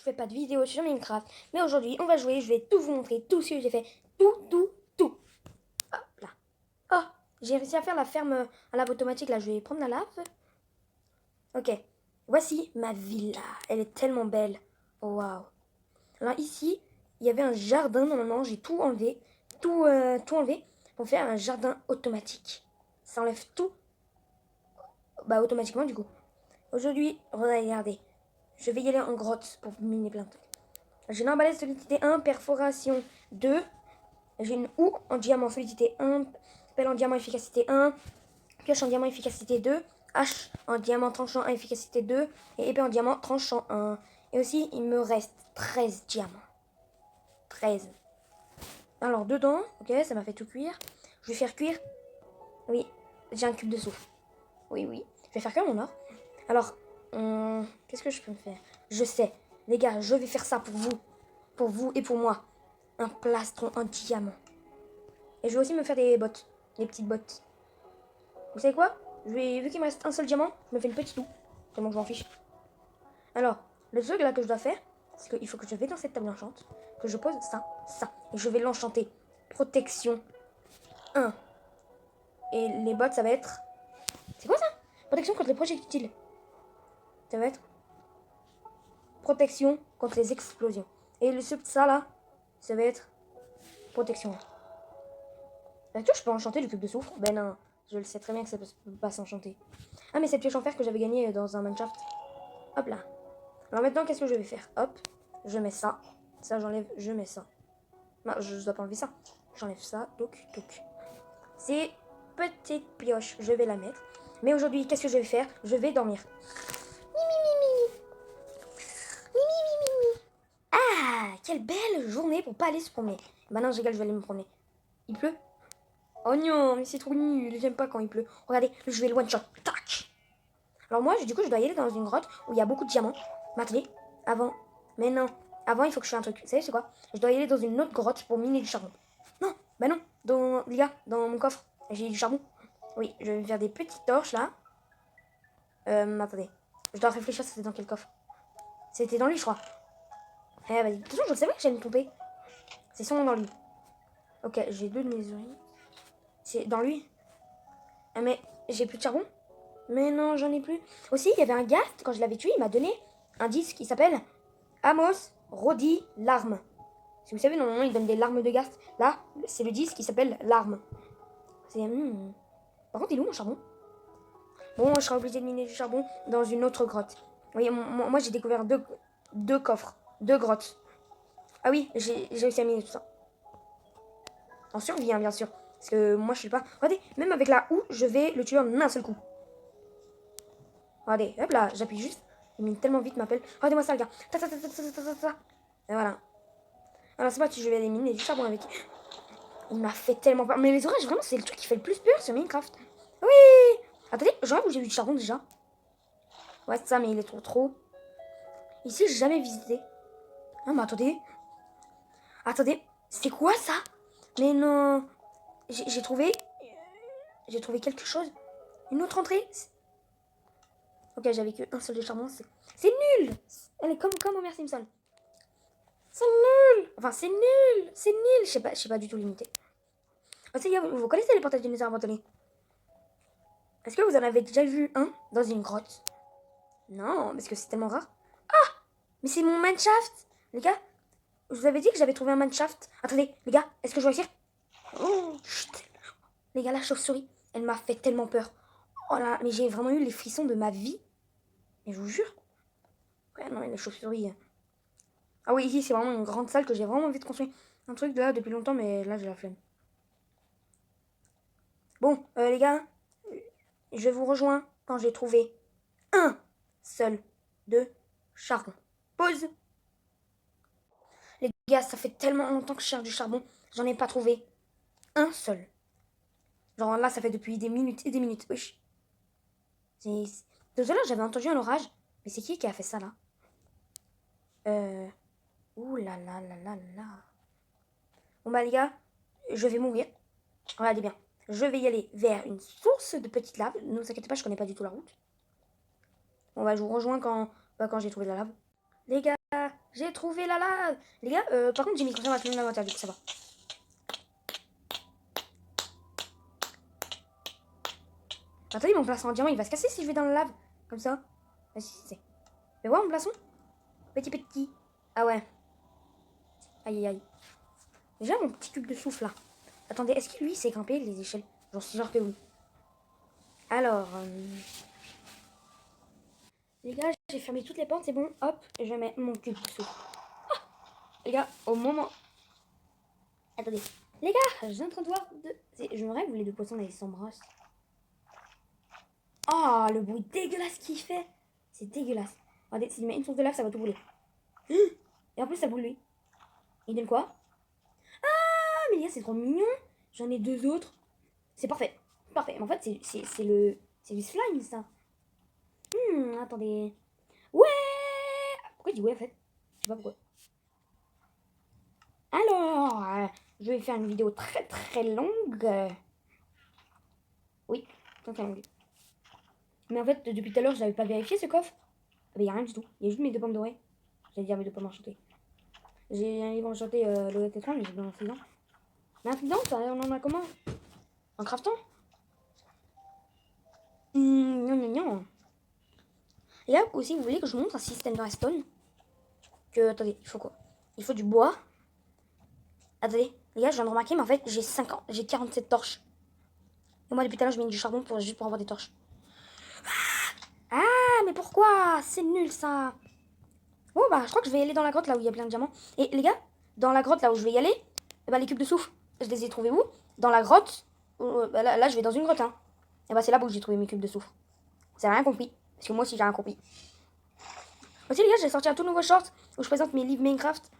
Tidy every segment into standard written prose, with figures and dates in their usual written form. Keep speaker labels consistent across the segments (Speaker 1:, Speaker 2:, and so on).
Speaker 1: fais pas de vidéo sur Minecraft. Mais aujourd'hui, on va jouer, je vais tout vous montrer, tout ce que j'ai fait. Tout. Hop là. Oh, j'ai réussi à faire la ferme à lave automatique, là. Je vais prendre la lave. Ok. Voici ma villa. Elle est tellement belle. Oh, waouh. Alors ici, il y avait un jardin, normalement. J'ai tout enlevé. Tout enlevé pour faire un jardin automatique. Ça enlève tout. Bah, automatiquement, du coup. Aujourd'hui, regardez. Je vais y aller en grotte pour miner plein de trucs. J'ai une emballage solidité 1, perforation 2. J'ai une houe en diamant solidité 1, pelle en diamant efficacité 1, pioche en diamant efficacité 2, hache en diamant tranchant 1 efficacité 2 et épée en diamant tranchant 1. Et aussi, il me reste 13 diamants. 13. Alors, dedans, ok, ça m'a fait tout cuire. Je vais faire cuire. Oui, j'ai un cube de souffle. Oui. Je vais faire cuire mon or. Alors, qu'est-ce que je peux me faire? Je sais. Les gars, je vais faire ça pour vous. Pour vous et pour moi. Un plastron en diamant. Et je vais aussi me faire des bottes. Des petites bottes. Vous savez quoi? Vu qu'il me reste un seul diamant, je me fais une petite toux. Tellement que je m'en fiche. Alors, le truc là que je dois faire, c'est qu'il faut que je vais dans cette table enchante, que je pose ça. Et je vais l'enchanter. Protection 1. Et les bottes, ça va être... C'est quoi ça? Protection contre les projectiles. Ça va être... Protection contre les explosions. Et le ça là, ça va être... Protection 1. Est-ce que je peux enchanter le cube de soufre? Ben non, je le sais très bien que ça peut pas s'enchanter. Ah, mais cette pioche en fer que j'avais gagnée dans un Minecraft. Hop là. Alors maintenant, qu'est-ce que je vais faire? Hop, je mets ça. Ça, j'enlève, je mets ça. Non, je dois pas enlever ça. J'enlève ça, toc. C'est petite pioche, je vais la mettre. Mais aujourd'hui, qu'est-ce que je vais faire? Je vais dormir. Ah, quelle belle journée pour pas aller se promener. Maintenant, je rigole, je vais aller me promener. Il pleut? Oh non, mais c'est trop nul, j'aime pas quand il pleut. Regardez, je vais le one shot. Tac. Alors moi, du coup, je dois y aller dans une grotte où il y a beaucoup de diamants. Mais attendez, avant. Mais non, avant, il faut que je fasse un truc. Vous savez, c'est quoi? Je dois y aller dans une autre grotte pour miner du charbon. Non, bah non, les gars, dans mon coffre, j'ai du charbon. Oui, je vais faire des petites torches là. Attendez, je dois réfléchir, c'était dans quel coffre? C'était dans lui, je crois. Eh, vas-y. De toute façon, je savais que j'allais me tromper. C'est sûrement dans lui. Ok, j'ai 2 de mes oreilles. C'est dans lui. Ah, mais j'ai plus de charbon? Mais non, j'en ai plus. Aussi, il y avait un gars, quand je l'avais tué, il m'a donné un disque qui s'appelle Amos Rodi Larme. Si vous savez, normalement, il donne des larmes de Ghast. Là, c'est le disque qui s'appelle Larme. C'est... Par contre, il est où mon charbon? Bon, je serai obligé de miner du charbon dans une autre grotte. Oui, moi j'ai découvert deux coffres, 2 grottes. Ah oui, j'ai réussi à miner tout ça. En survie, hein, bien sûr. Parce que moi, je sais pas... Regardez, même avec la houe, je vais le tuer en un seul coup. Regardez, hop là, j'appuie juste. Il mine tellement vite ma pelle. Regardez-moi ça, les gars. Et voilà. Alors, c'est parti, je vais aller miner du charbon avec. Il m'a fait tellement peur. Mais les orages, vraiment, c'est le truc qui fait le plus peur sur Minecraft. Oui. Attendez, j'aurais où j'ai eu du charbon déjà. Ouais, c'est ça, mais il est trop. Ici, j'ai jamais visité. Ah, mais attendez. Attendez, c'est quoi ça? Mais non. J'ai trouvé... J'ai trouvé quelque chose. Une autre entrée. Ok, j'avais qu'un seul de charbon. C'est nul. Elle est comme Homer Simpson. C'est nul. Enfin, c'est nul. C'est nul. Je sais pas du tout limité. Aussi, vous connaissez les portails du Nether abandonnés? Est-ce que vous en avez déjà vu un dans une grotte? Non, parce que c'est tellement rare. Ah, mais c'est mon mineshaft. Les gars, je vous avais dit que j'avais trouvé un mineshaft. Attendez, les gars, est-ce que je vais réussir? Oh, les gars, la chauve-souris, elle m'a fait tellement peur. Oh là, mais j'ai vraiment eu les frissons de ma vie. Mais je vous jure. Ouais, non, les chauves-souris. Ah oui, ici, c'est vraiment une grande salle que j'ai vraiment envie de construire un truc de là depuis longtemps, mais là, j'ai la flemme. Bon, les gars, je vous rejoins quand j'ai trouvé un seul de charbon. Pause. Les gars, ça fait tellement longtemps que je cherche du charbon, j'en ai pas trouvé un seul. Genre là, ça fait depuis des minutes et des minutes. Wesh. Tout à l'heure, j'avais entendu un orage. Mais c'est qui a fait ça là? Ouh là là là là là. Bon bah les gars, je vais mourir. Regardez bien. Je vais y aller vers une source de petite lave. Ne vous inquiétez pas, je connais pas du tout la route. Bon bah je vous rejoins quand j'ai trouvé de la lave. Les gars, J'ai trouvé la lave. Les gars, par contre, j'ai mis conservateur dans l'inventaire, du coup, ça va. Attendez, mon plastron en diamant, il va se casser si je vais dans la lave. Comme ça. Vas-y, c'est. Mais ouais, mon plastron. Petit. Ah ouais. Aïe, aïe. Déjà, mon petit cube de souffle, là. Attendez, est-ce que lui, c'est grimpé, les échelles? Genre que oui. Alors... Les gars, j'ai fermé toutes les portes, c'est bon. Hop, je mets mon cube de souffle. Ah, les gars, au moment... Attendez. Les gars, j'ai en train de voir... Je me rêve où les deux poissons, là, ils s'embrassent. Oh, le bruit dégueulasse qu'il fait. C'est dégueulasse. Regardez, s'il met une source de lave, ça va tout brûler. Et en plus, ça brûle lui. Il donne quoi? Ah, mais les gars, c'est trop mignon. J'en ai deux autres. C'est parfait. Parfait. Mais en fait, c'est du slime, ça. Attendez. Ouais. Pourquoi il dit ouais, en fait? Je sais pas pourquoi. Alors, je vais faire une vidéo très très longue. Oui, très très longue. Mais en fait, depuis tout à l'heure, je n'avais pas vérifié ce coffre. Il n'y a rien du tout. Il y a juste mes deux pommes dorées. J'allais dire mes deux pommes enchantées. J'ai un livre enchanté, le T3, mais j'ai besoin d'un trident. Mais un trident, on en a comment? En craftant? Non, non, non. Et là aussi, vous voulez que je vous montre un système de redstone? Que, attendez, il faut quoi? Il faut du bois. Attendez, les gars, je viens de remarquer, mais en fait, j'ai 47 torches. Et moi, depuis tout à l'heure, je mets du charbon juste pour avoir des torches. Ah, mais pourquoi? C'est nul, ça. Bon, bah, je crois que je vais y aller dans la grotte, là où il y a plein de diamants. Et les gars, dans la grotte, là où je vais y aller, bah, les cubes de souffle, je les ai trouvés où? Dans la grotte. Bah, là, je vais dans une grotte, hein. Et bah, c'est là où j'ai trouvé mes cubes de souffle. Vous avez rien compris. Parce que moi aussi, j'ai rien compris. Aussi, les gars, j'ai sorti un tout nouveau short où je présente mes livres Minecraft.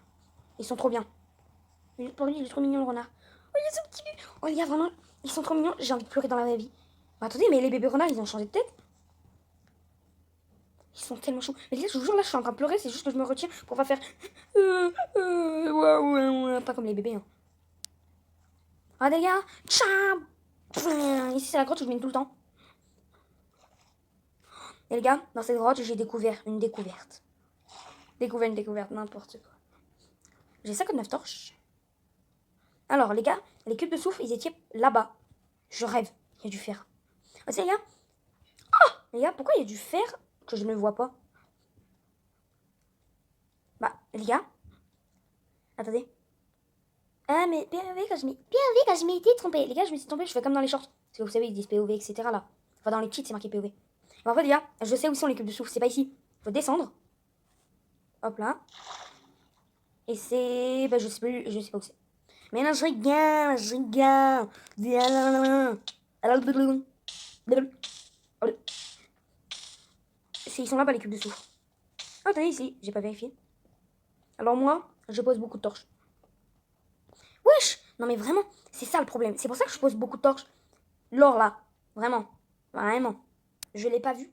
Speaker 1: Ils sont trop bien. Pour lui, il est trop mignon, le renard. Oh, il est so petit. Oh, les gars, vraiment, ils sont trop mignons. J'ai envie de pleurer dans la vraie vie. Bah, attendez, mais les bébés renards, ils ont changé de tête. Ils sont tellement chauds. Mais les gars, je vous jure, là, je suis en train de pleurer. C'est juste que je me retiens pour pas faire. Pas comme les bébés. Hein. Ah, les gars. Tcham. Ici, c'est la grotte où je viens tout le temps. Et les gars, dans cette grotte, j'ai découvert une découverte. Une découverte, n'importe quoi. J'ai 59 torches. Alors, les gars, les cubes de souffle, ils étaient là-bas. Je rêve. Il y a du fer. Ah, c'est les gars. Oh, les gars, pourquoi il y a du fer que je ne vois pas? Bah, les gars. Attendez. Ah, mais POV, quand je m'étais trompé. Les gars, je me suis trompé. Je fais comme dans les shorts. Parce que vous savez, ils disent POV, etc. là. Enfin, dans les cheats, c'est marqué POV. Mais en fait, les gars, je sais où sont les cubes de souffle. C'est pas ici. Faut descendre. Hop là. Et c'est. Bah, je sais plus. Je sais pas où c'est. Mais non, je regarde. Ils sont là-bas, les cubes de souffle. Ah, attendez, ici. J'ai pas vérifié. Alors, moi, je pose beaucoup de torches. Wesh! Non, mais vraiment, c'est ça le problème. C'est pour ça que je pose beaucoup de torches. L'or, là. Vraiment. Vraiment. Je l'ai pas vu.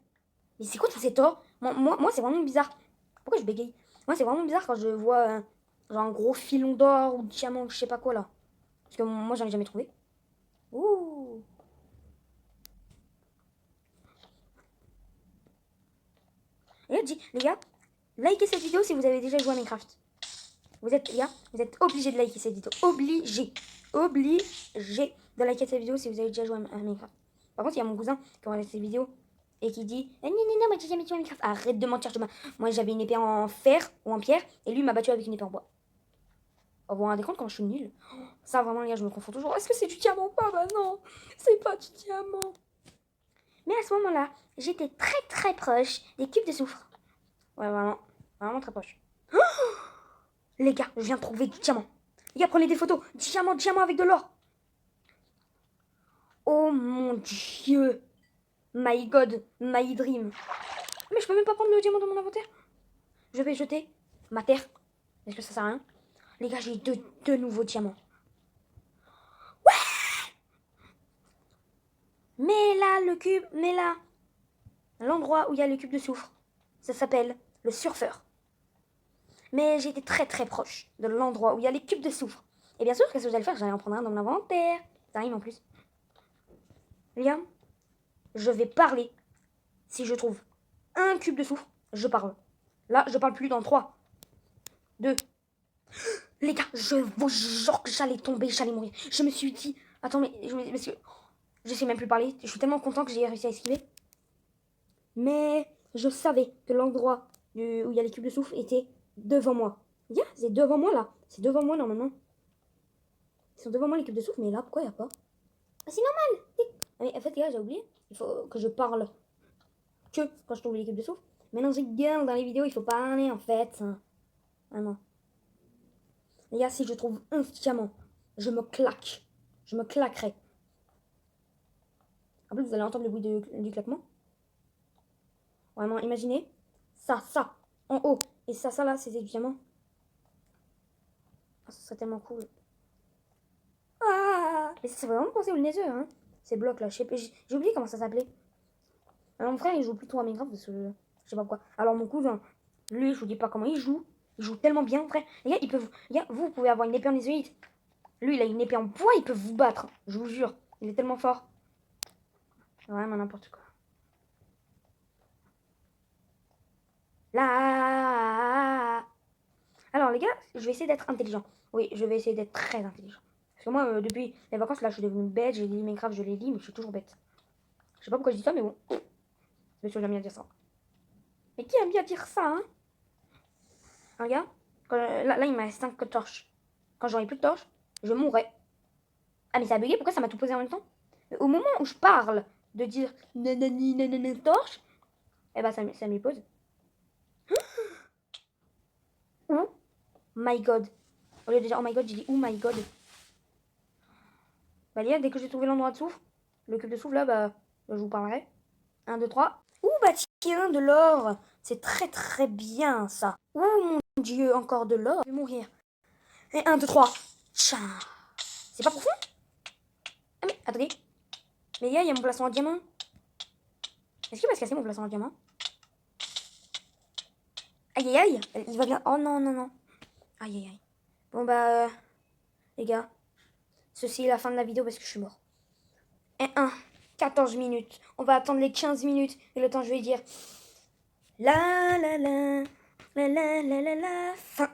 Speaker 1: Mais c'est quoi tous ces or? Moi c'est vraiment bizarre. Pourquoi je bégaye? Moi, c'est vraiment bizarre quand je vois genre un gros filon d'or ou de diamant, je sais pas quoi, là. Parce que moi, j'en ai jamais trouvé. Ouh! Et les gars, likez cette vidéo si vous avez déjà joué à Minecraft. Vous êtes, les gars, vous êtes obligés de liker cette vidéo. Obligés de liker cette vidéo si vous avez déjà joué à Minecraft. Par contre, il y a mon cousin qui regarde cette vidéo et qui dit non, moi j'ai jamais joué à Minecraft. Arrête de mentir, moi j'avais une épée en fer ou en pierre et lui m'a battu avec une épée en bois. Oh, vous vous rendez compte quand je suis nulle? Ça, vraiment, les gars, je me confonds toujours. Est-ce que c'est du diamant ou pas? Bah non, c'est pas du diamant. Mais à ce moment-là, j'étais très très proche des cubes de soufre. Ouais, vraiment très proche. Les gars, je viens de trouver du diamant. Les gars, prenez des photos. Diamant avec de l'or. Oh mon dieu. My god, my dream. Mais je peux même pas prendre le diamant dans mon inventaire. Je vais jeter ma terre. Est-ce que ça sert à rien? Les gars, j'ai deux nouveaux diamants. Ouais! Mais là, le cube, mais là. L'endroit où il y a le cube de soufre. Ça s'appelle le surfeur. Mais j'étais très très proche de l'endroit où il y a les cubes de soufre. Et bien sûr, qu'est-ce que j'allais faire? J'allais en prendre un dans mon inventaire. Ça rime en plus. Les gars, je vais parler. Si je trouve un cube de soufre, je parle. Là, je parle plus dans 3, 2. Les gars, je vous jure que j'allais tomber, j'allais mourir. Je me suis dit... Attends, mais... Parce que je sais même plus parler. Je suis tellement content que j'ai réussi à esquiver. Mais je savais que l'endroit où il y a les cubes de souffle était devant moi. Yeah, c'est devant moi, là. C'est devant moi, normalement. Ils sont devant moi, les cubes de souffle. Mais là, pourquoi il n'y a pas? Ah, c'est normal. Mais en fait, les gars, j'ai oublié. Il faut que je parle que quand je trouve les cubes de souffle. Mais non, je rigole. Dans les vidéos, il faut parler, en fait. Ah non. Les gars, si je trouve un diamant, je me claque. Je me claquerai. En plus, vous allez entendre le bruit du claquement. Vraiment, imaginez. Ça, en haut. Et ça, là, c'est des diamants. Oh, ça serait tellement cool. Ah! Mais ça fait vraiment penser au Nether, hein. Ces blocs là, j'ai oublié comment ça s'appelait. Alors mon frère il joue plutôt à Minecraft parce que je sais pas pourquoi. Alors mon cousin, lui je vous dis pas comment il joue. Il joue tellement bien, frère. Les gars, vous pouvez avoir une épée en netherite. Lui il a une épée en bois, il peut vous battre. Je vous jure, il est tellement fort. Vraiment n'importe quoi. Là. Alors les gars, je vais essayer d'être intelligent. Oui, je vais essayer d'être très intelligent. Parce que moi, depuis les vacances, là, je suis devenue bête. J'ai dit Minecraft, je l'ai dit, mais je suis toujours bête. Je sais pas pourquoi je dis ça, mais bon. Je suis jamais à dire ça. Mais qui aime bien dire ça, hein? Regarde, là, il me reste 5 torches. Quand j'aurai plus de torches, je mourrai. Ah, mais ça a bugué, pourquoi ça m'a tout posé en même temps? Au moment où je parle de dire nanani nanana torche, eh ben ça m'y pose. Oh my god. Au lieu de dire oh my god, j'ai dit oh my god. Bah, dès que j'ai trouvé l'endroit de souffle, le cube de souffle là, bah, je vous parlerai. 1, 2, 3. Ouh, bah tiens, de l'or. C'est très très bien ça. Oh mon dieu, encore de l'or. Je vais mourir. Et 1, 2, 3. Tcha. C'est pas profond? Ah mais, attendez. Mais il y a mon plastron en diamant. Est-ce qu'il va se casser mon plastron en diamant? Aïe aïe aïe. Il va bien. Oh non, non, non. Aïe aïe aïe. Bon bah, les gars. Ceci est la fin de la vidéo parce que je suis mort. Et 14 minutes. On va attendre les 15 minutes. Et le temps, je vais dire... La la la. La la la la la. Fin.